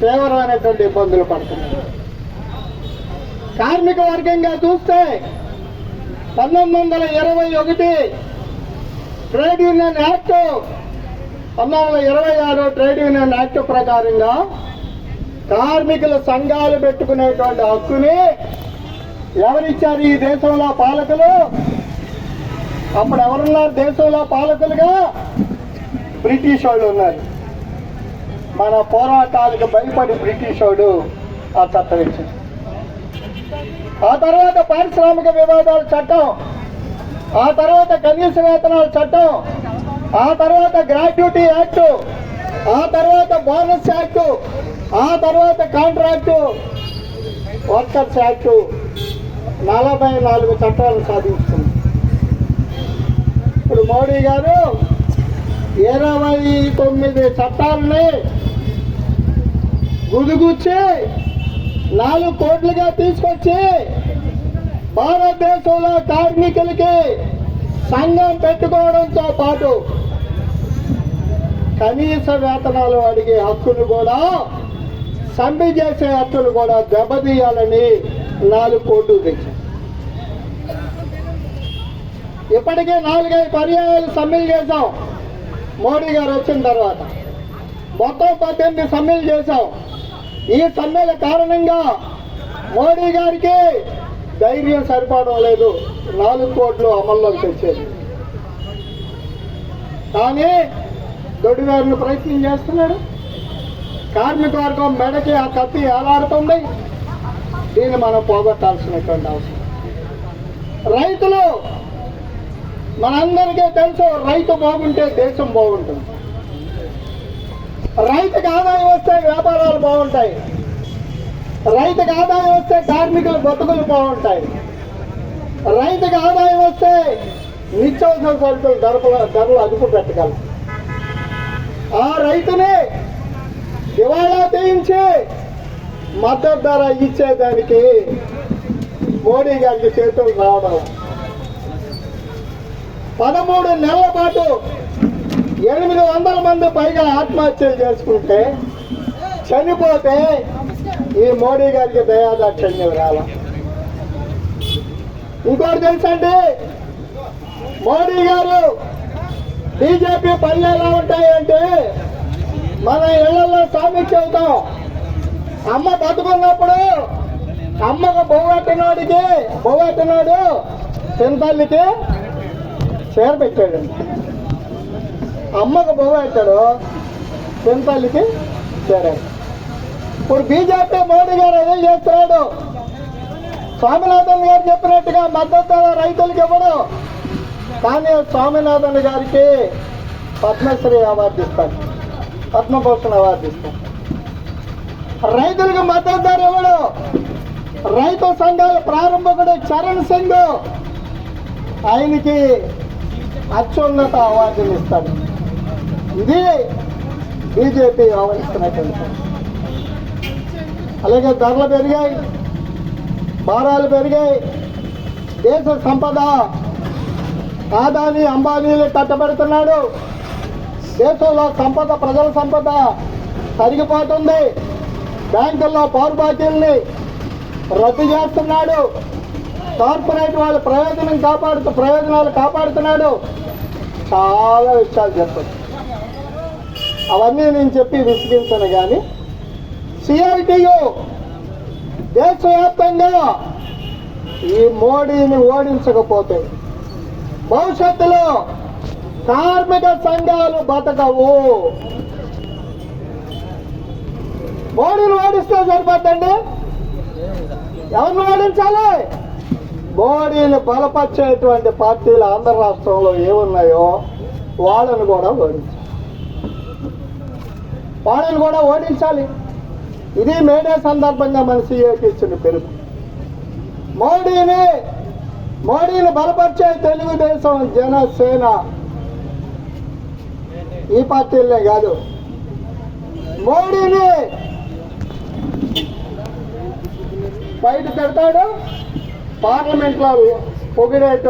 తీవ్రమైనటువంటి ఇబ్బందులు పడుతున్నారు. కార్మిక వర్గంగా చూస్తే 1921 trade union act, 1926 trade union act ప్రకారంగా కార్మికుల సంఘాలు పెట్టుకునేటువంటి హక్కుని ఎవరిచ్చారు ఈ దేశంలో పాలకులు? అప్పుడు ఎవరున్నారు దేశంలో పాలకులుగా? బ్రిటిష్ వాళ్ళు ఉన్నారు. మన పోరాటాలకు భయపడి బ్రిటిష్ వాడు ఆ చట్టం ఇచ్చారు. ఆ తర్వాత పారిశ్రామిక వివాదాల చట్టం, ఆ తర్వాత కనీస వేతనాల చట్టం, ఆ తర్వాత గ్రాట్యుటీ యాక్ట్, ఆ తర్వాత బోనస్ యాక్ట్, ఆ తర్వాత కాంట్రాక్టు వర్కర్స్ యాక్ట్, 44 చట్టాలు సాధించుకుంది. ఇప్పుడు మోడీ గారు 29 చట్టాలని గుదిగుచ్చి 4 కోట్లుగా తీసుకొచ్చి భారతదేశంలో కార్మికులకి సంఘం పెట్టుకోవడంతో పాటు కనీస వేతనాలు అడిగే హక్కును కూడా, సమ్మె చేసే హక్కును కూడా దెబ్బతీయాలని 4 కోట్లు తెచ్చారు. ఇప్పటికే 4-5 పర్యాయాలు సమ్మెలు చేశాం. మోడీ గారు వచ్చిన తర్వాత మొత్తం 18 సమ్మెలు చేశాం. ఈ సమ్మెల కారణంగా మోడీ గారికి ధైర్యం సరిపడడం లేదు 4 కోట్లు అమల్లోకి తెచ్చేది. కానీ దొడ్డివారిని ప్రయత్నం చేస్తున్నాడు. కార్మిక వర్గం మెడకి ఆ కత్తి ఏలాడుతుంది. దీన్ని మనం పోగొట్టాల్సినటువంటి అవసరం. రైతులు, మనందరికీ తెలుసు, రైతు బాగుంటే దేశం బాగుంటుంది. రైతుకి ఆదాయం వస్తే వ్యాపారాలు బాగుంటాయి. రైతుకి ఆదాయం వస్తే కార్మికుల బతుకులు బాగుంటాయి. రైతుకి ఆదాయం వస్తే నిత్యావసర సరుకులు ధరలు అదుపు పెట్టగలరు. ఆ రైతుని దివాళా తీయించి మద్దతు ధర ఇచ్చేదానికి మోడీ గారికి చేతులు రావడం. 13 నెలల పాటు 800 మంది పైగా ఆత్మహత్యలు చేసుకుంటే, చనిపోతే ఈ మోడీ గారికి దయాదాక్షిణ్యం రాల. ఇంకోటి తెలుసండి, మోడీ గారు బీజేపీ పనులు ఎలా ఉంటాయంటే, మన ఇళ్లలో సామెత చెబుతాం. అమ్మ బతుకున్నప్పుడు అమ్మకు బొవ్వెట్టినోడు తినతల్లికి చీర పెట్టాడు. అమ్మకు బొవ్వెట్టాడు, తినతల్లికి చీర. ఇప్పుడు బీజేపీ మోడీ గారు అదే చేస్తున్నాడు. స్వామినాథన్ గారు చెప్పినట్టుగా మద్దతు రైతులకు ఇవ్వడు, కానీ స్వామినాథన్ గారికి పద్మశ్రీ అవార్డు ఇస్తాడు, పద్మభూషణ్ అవార్డు ఇస్తాడు. రైతులకు మద్దతు ధర ఇవ్వడు. రైతు సంఘాల ప్రారంభకుడు చరణ్ సింగ్ ఆయనకి అత్యున్నత అవార్డులు ఇస్తాడు. ఇది బీజేపీ వ్యవహరిస్తున్నటువంటి. అలాగే ధరలు పెరిగాయి, భారాలు పెరిగాయి. దేశ సంపద ఆదాని అంబానీలు కట్టబెడుతున్నాడు. దేశంలో సంపద, ప్రజల సంపద తరిగిపోతుంది. బ్యాంకుల్లో పౌరబాకీల్ని రద్దు చేస్తున్నాడు. కార్పొరేట్ వాళ్ళ ప్రయోజనాలు కాపాడుతున్నాడు. చాలా విషయాలు చెప్పచ్చు. అవన్నీ నేను చెప్పి విసిగించను. కానీ సిఐటియు దేశవ్యాప్తంగా ఈ మోడీని ఓడించకపోతే భవిష్యత్తులో కార్మిక సంఘాలు బతకవు. మోడీని ఓడిస్తే సరిపోద్దండి. ఎవరిని ఓడించాలి? మోడీని బలపరిచేటువంటి పార్టీలు ఆంధ్ర రాష్ట్రంలో ఏమున్నాయో వాళ్ళని కూడా ఓడించాలి. ఇది మేడే సందర్భంగా మన సీఏకి ఇచ్చిన పిలుపు. మోడీని బలపరిచే తెలుగుదేశం, జనసేన ఈ పార్టీలనే కాదు, మోడీని బయట పెడతాడు, పార్లమెంట్లో పొగిడేటువంటి